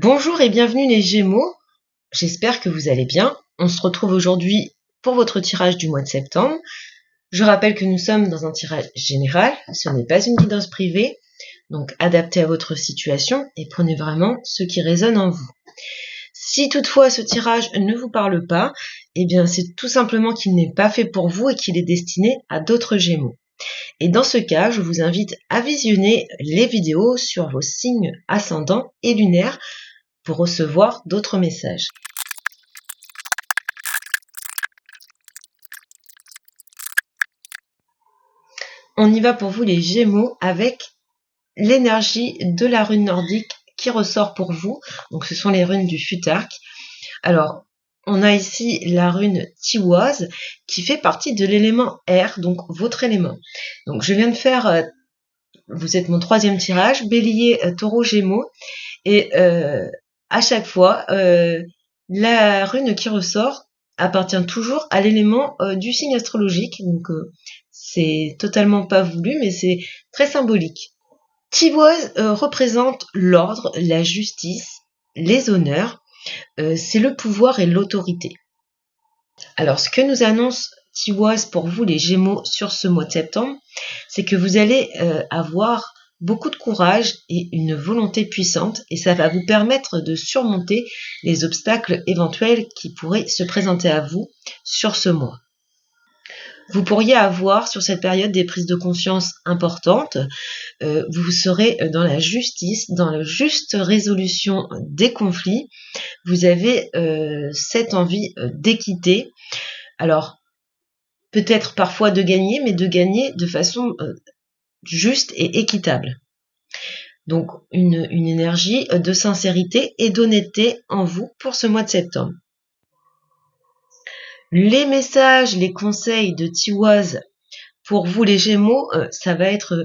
Bonjour et bienvenue les Gémeaux, j'espère que vous allez bien. On se retrouve aujourd'hui pour votre tirage du mois de septembre. Je rappelle que nous sommes dans un tirage général, ce n'est pas une guidance privée, donc adaptez à votre situation et prenez vraiment ce qui résonne en vous. Si toutefois ce tirage ne vous parle pas, eh bien c'est tout simplement qu'il n'est pas fait pour vous et qu'il est destiné à d'autres Gémeaux. Et dans ce cas, je vous invite à visionner les vidéos sur vos signes ascendants et lunaires pour recevoir d'autres messages. On y va pour vous les Gémeaux avec l'énergie de la rune nordique qui ressort pour vous. Donc ce sont les runes du Futhark. Alors, on a ici la rune Tiwaz qui fait partie de l'élément air, donc votre élément. Donc je viens de faire, vous êtes mon troisième tirage, Bélier, Taureau, Gémeaux. Et à chaque fois, la rune qui ressort appartient toujours à l'élément du signe astrologique. Donc c'est totalement pas voulu, mais c'est très symbolique. Tiwaz représente l'ordre, la justice, les honneurs. C'est le pouvoir et l'autorité. Alors, ce que nous annonce Tiwaz pour vous, les Gémeaux, sur ce mois de septembre, c'est que vous allez avoir beaucoup de courage et une volonté puissante, et ça va vous permettre de surmonter les obstacles éventuels qui pourraient se présenter à vous sur ce mois. Vous pourriez avoir sur cette période des prises de conscience importantes. Vous serez dans la justice, dans la juste résolution des conflits. Vous avez cette envie d'équité. Alors, peut-être parfois de gagner, mais de gagner de façon juste et équitable. Donc, une énergie de sincérité et d'honnêteté en vous pour ce mois de septembre. Les messages, les conseils de Tiwaz pour vous les Gémeaux, ça va être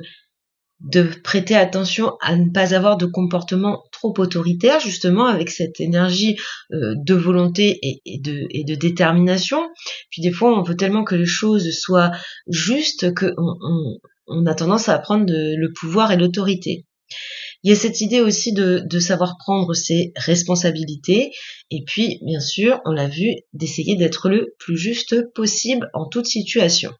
de prêter attention à ne pas avoir de comportement trop autoritaire, justement avec cette énergie de volonté et de détermination. Puis des fois, on veut tellement que les choses soient justes qu'on a tendance à prendre le pouvoir et l'autorité. Il y a cette idée aussi de savoir prendre ses responsabilités et puis, bien sûr, on l'a vu, d'essayer d'être le plus juste possible en toute situation.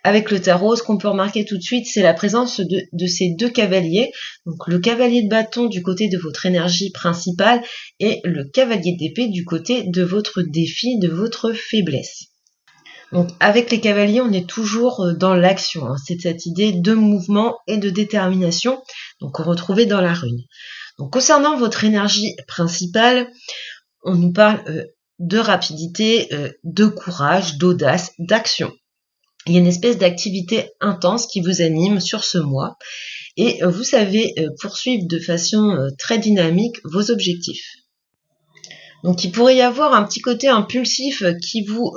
Avec le tarot, ce qu'on peut remarquer tout de suite, c'est la présence de ces deux cavaliers. Donc le cavalier de bâton du côté de votre énergie principale et le cavalier d'épée du côté de votre défi, de votre faiblesse. Donc avec les cavaliers, on est toujours dans l'action. C'est cette idée de mouvement et de détermination donc on retrouvait dans la rune. Donc concernant votre énergie principale, on nous parle de rapidité, de courage, d'audace, d'action. Il y a une espèce d'activité intense qui vous anime sur ce mois et vous savez poursuivre de façon très dynamique vos objectifs. Donc il pourrait y avoir un petit côté impulsif qui vous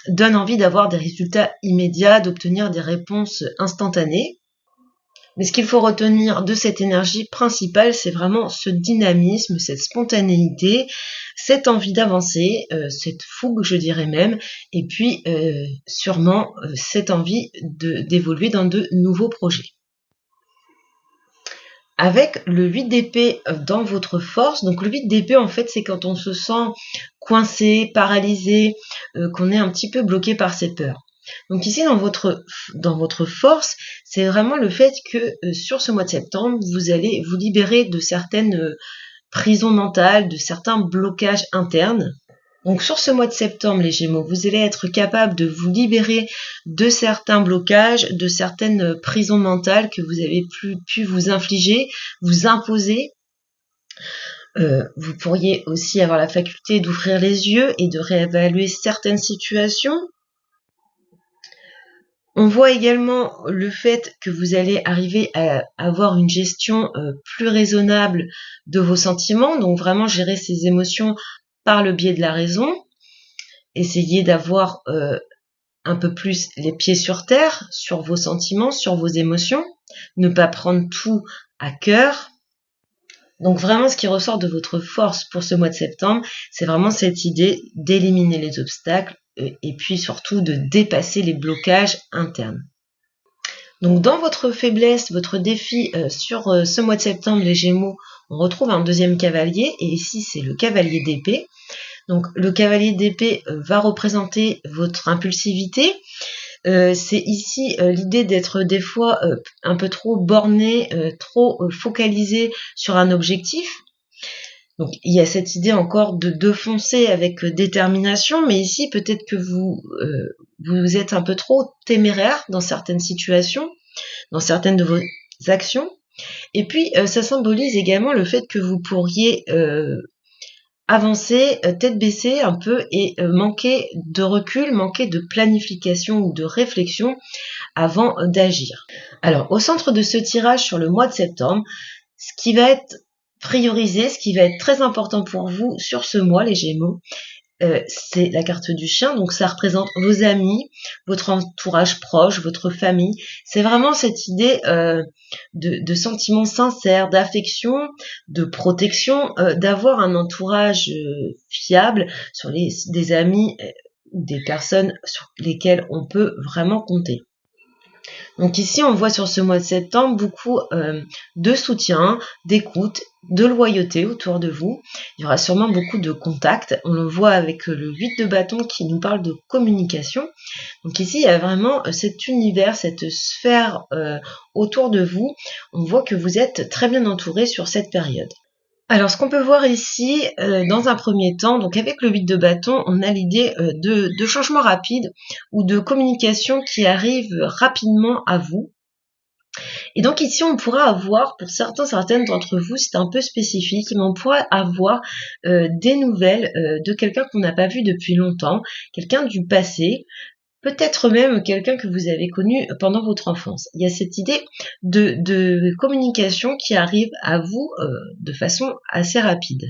donne envie d'avoir des résultats immédiats, d'obtenir des réponses instantanées. Mais ce qu'il faut retenir de cette énergie principale, c'est vraiment ce dynamisme, cette spontanéité, cette envie d'avancer, cette fougue, je dirais même, et puis sûrement cette envie d'évoluer dans de nouveaux projets. Avec le 8 d'épée dans votre force, donc le 8 d'épée en fait c'est quand on se sent coincé, paralysé, qu'on est un petit peu bloqué par ses peurs. Donc ici dans votre force, c'est vraiment le fait que sur ce mois de septembre, vous allez vous libérer de certaines prisons mentales, de certains blocages internes. Donc sur ce mois de septembre, les Gémeaux, vous allez être capable de vous libérer de certains blocages, de certaines prisons mentales que vous avez pu vous infliger, vous imposer. Vous pourriez aussi avoir la faculté d'ouvrir les yeux et de réévaluer certaines situations. On voit également le fait que vous allez arriver à avoir une gestion plus raisonnable de vos sentiments, donc vraiment gérer ces émotions par le biais de la raison, essayer d'avoir un peu plus les pieds sur terre, sur vos sentiments, sur vos émotions, ne pas prendre tout à cœur. Donc vraiment ce qui ressort de votre force pour ce mois de septembre, c'est vraiment cette idée d'éliminer les obstacles et puis surtout de dépasser les blocages internes. Donc dans votre faiblesse, votre défi sur ce mois de septembre, les Gémeaux, on retrouve un deuxième cavalier, et ici c'est le cavalier d'épée. Donc le cavalier d'épée va représenter votre impulsivité. C'est ici l'idée d'être des fois un peu trop borné, trop focalisé sur un objectif. Donc il y a cette idée encore de foncer avec détermination, mais ici peut-être que vous êtes un peu trop téméraire dans certaines situations, dans certaines de vos actions. Et puis ça symbolise également le fait que vous pourriez avancer tête baissée un peu et manquer de recul, manquer de planification ou de réflexion avant d'agir. Alors au centre de ce tirage sur le mois de septembre, ce qui va être priorisé, ce qui va être très important pour vous sur ce mois, les Gémeaux, c'est la carte du chien. Donc ça représente vos amis, votre entourage proche, votre famille. C'est vraiment cette idée de sentiments sincères, d'affection, de protection, d'avoir un entourage fiable, sur des amis ou des personnes sur lesquelles on peut vraiment compter. Donc ici, on voit sur ce mois de septembre beaucoup de soutien, d'écoute, de loyauté autour de vous. Il y aura sûrement beaucoup de contacts. On le voit avec le 8 de bâton qui nous parle de communication. Donc ici, il y a vraiment cet univers, cette sphère autour de vous. On voit que vous êtes très bien entouré sur cette période. Alors, ce qu'on peut voir ici, dans un premier temps, donc avec le 8 de bâton, on a l'idée de changement rapide ou de communication qui arrive rapidement à vous. Et donc ici, on pourra avoir, pour certaines d'entre vous, c'est un peu spécifique, mais on pourra avoir des nouvelles de quelqu'un qu'on n'a pas vu depuis longtemps, quelqu'un du passé, peut-être même quelqu'un que vous avez connu pendant votre enfance. Il y a cette idée de communication qui arrive à vous de façon assez rapide.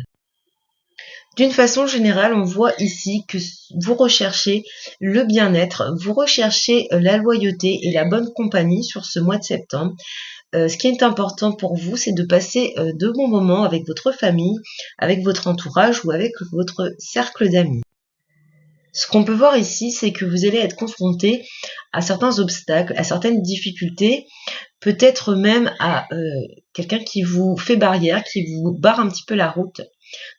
D'une façon générale, on voit ici que vous recherchez le bien-être, vous recherchez la loyauté et la bonne compagnie sur ce mois de septembre. Ce qui est important pour vous, c'est de passer de bons moments avec votre famille, avec votre entourage ou avec votre cercle d'amis. Ce qu'on peut voir ici, c'est que vous allez être confronté à certains obstacles, à certaines difficultés, peut-être même à quelqu'un qui vous fait barrière, qui vous barre un petit peu la route.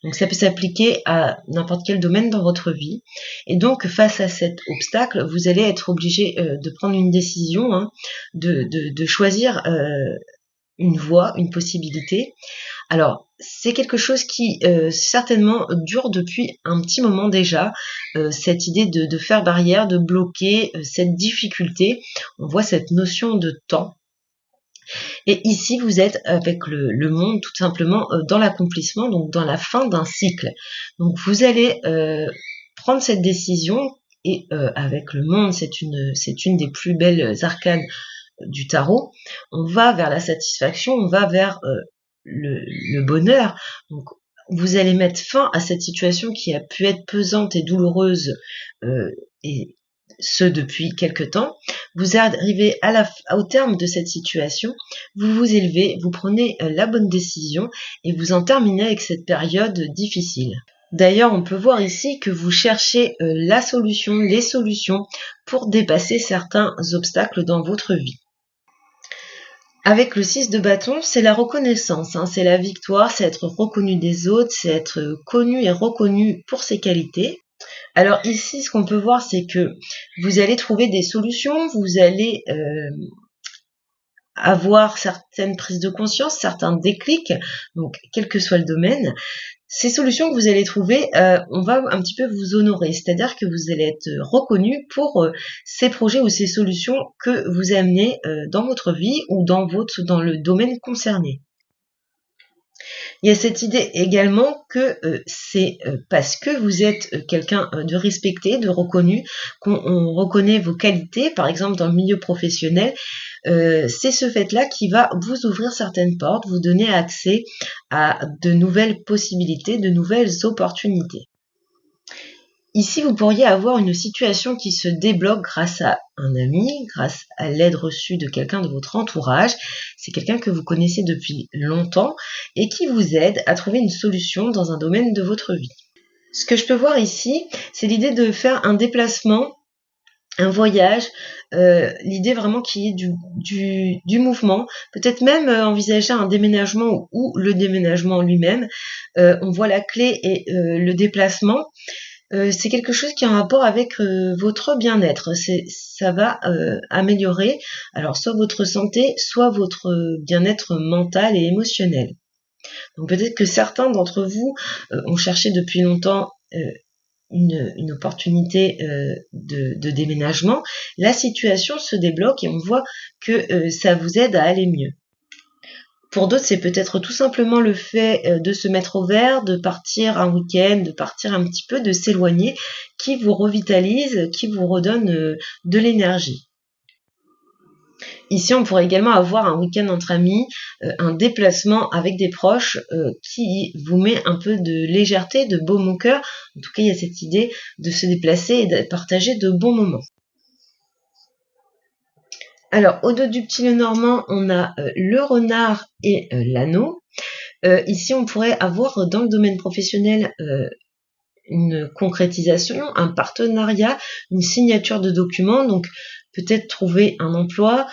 Donc ça peut s'appliquer à n'importe quel domaine dans votre vie. Et donc face à cet obstacle, vous allez être obligé de prendre une décision, de choisir une voie, une possibilité. Alors, c'est quelque chose qui certainement dure depuis un petit moment déjà, cette idée de faire barrière, de bloquer cette difficulté. On voit cette notion de temps. Et ici, vous êtes avec le monde tout simplement dans l'accomplissement, donc dans la fin d'un cycle. Donc vous allez prendre cette décision et avec le monde, c'est une des plus belles arcanes du tarot. On va vers la satisfaction, on va vers le bonheur. Donc vous allez mettre fin à cette situation qui a pu être pesante et douloureuse et ce depuis quelque temps. Vous arrivez au terme de cette situation, vous vous élevez, vous prenez la bonne décision et vous en terminez avec cette période difficile. D'ailleurs, on peut voir ici que vous cherchez la solution, les solutions pour dépasser certains obstacles dans votre vie. Avec le 6 de bâton, c'est la reconnaissance, c'est la victoire, c'est être reconnu des autres, c'est être connu et reconnu pour ses qualités. Alors ici, ce qu'on peut voir, c'est que vous allez trouver des solutions, vous allez avoir certaines prises de conscience, certains déclics, donc quel que soit le domaine. Ces solutions que vous allez trouver, on va un petit peu vous honorer, c'est-à-dire que vous allez être reconnu pour ces projets ou ces solutions que vous amenez dans votre vie ou dans le domaine concerné. Il y a cette idée également que c'est parce que vous êtes quelqu'un de respecté, de reconnu, qu'on reconnaît vos qualités, par exemple dans le milieu professionnel, c'est ce fait-là qui va vous ouvrir certaines portes, vous donner accès à de nouvelles possibilités, de nouvelles opportunités. Ici, vous pourriez avoir une situation qui se débloque grâce à un ami, grâce à l'aide reçue de quelqu'un de votre entourage. C'est quelqu'un que vous connaissez depuis longtemps et qui vous aide à trouver une solution dans un domaine de votre vie. Ce que je peux voir ici, c'est l'idée de faire un déplacement un voyage, l'idée vraiment qu'il y ait du mouvement, peut-être même envisager un déménagement ou le déménagement lui-même. On voit la clé et le déplacement. C'est quelque chose qui a un rapport avec votre bien-être. Ça va améliorer alors soit votre santé, soit votre bien-être mental et émotionnel. Donc peut-être que certains d'entre vous ont cherché depuis longtemps une opportunité de déménagement. La situation se débloque et on voit que ça vous aide à aller mieux. Pour d'autres, c'est peut-être tout simplement le fait de se mettre au vert, de partir un week-end, de partir un petit peu, de s'éloigner, qui vous revitalise, qui vous redonne de l'énergie. Ici, on pourrait également avoir un week-end entre amis, un déplacement avec des proches qui vous met un peu de légèreté, de baume au cœur. En tout cas, il y a cette idée de se déplacer et de partager de bons moments. Alors, au dos du petit Lenormand, on a le renard et l'anneau. Ici, on pourrait avoir dans le domaine professionnel une concrétisation, un partenariat, une signature de documents, donc peut-être trouver un emploi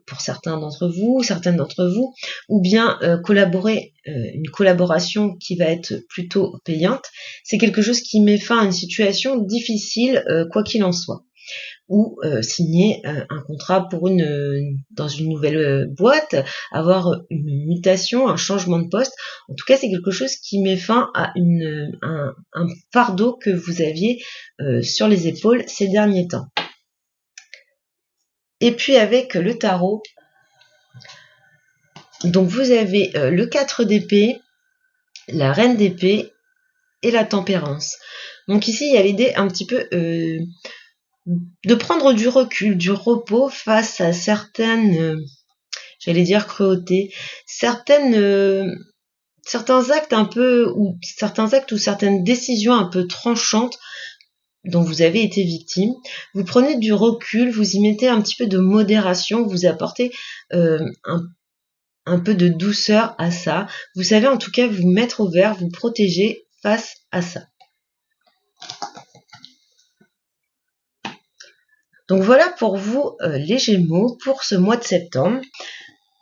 pour certaines d'entre vous, ou bien collaborer, une collaboration qui va être plutôt payante. C'est quelque chose qui met fin à une situation difficile, quoi qu'il en soit. Ou signer un contrat pour dans une nouvelle boîte, avoir une mutation, un changement de poste. En tout cas, c'est quelque chose qui met fin à un fardeau que vous aviez sur les épaules ces derniers temps. Et puis avec le tarot, donc vous avez le 4 d'épée, la reine d'épée et la tempérance. Donc ici, il y a l'idée un petit peu de prendre du recul, du repos face à certaines, j'allais dire cruautés, certains actes ou certaines décisions un peu tranchantes dont vous avez été victime. Vous prenez du recul, vous y mettez un petit peu de modération, vous apportez un peu de douceur à ça. Vous savez en tout cas vous mettre au vert, vous protéger face à ça. Donc voilà pour vous les Gémeaux pour ce mois de septembre.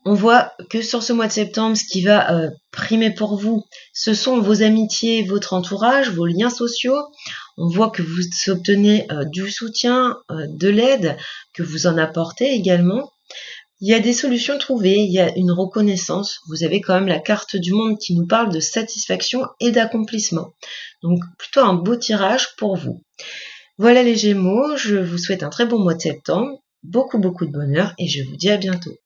On voit que sur ce mois de septembre, ce qui va primer pour vous, ce sont vos amitiés, votre entourage, vos liens sociaux. On voit que vous obtenez du soutien, de l'aide, que vous en apportez également. Il y a des solutions trouvées, il y a une reconnaissance. Vous avez quand même la carte du monde qui nous parle de satisfaction et d'accomplissement. Donc plutôt un beau tirage pour vous. Voilà les Gémeaux, je vous souhaite un très bon mois de septembre, beaucoup de bonheur et je vous dis à bientôt.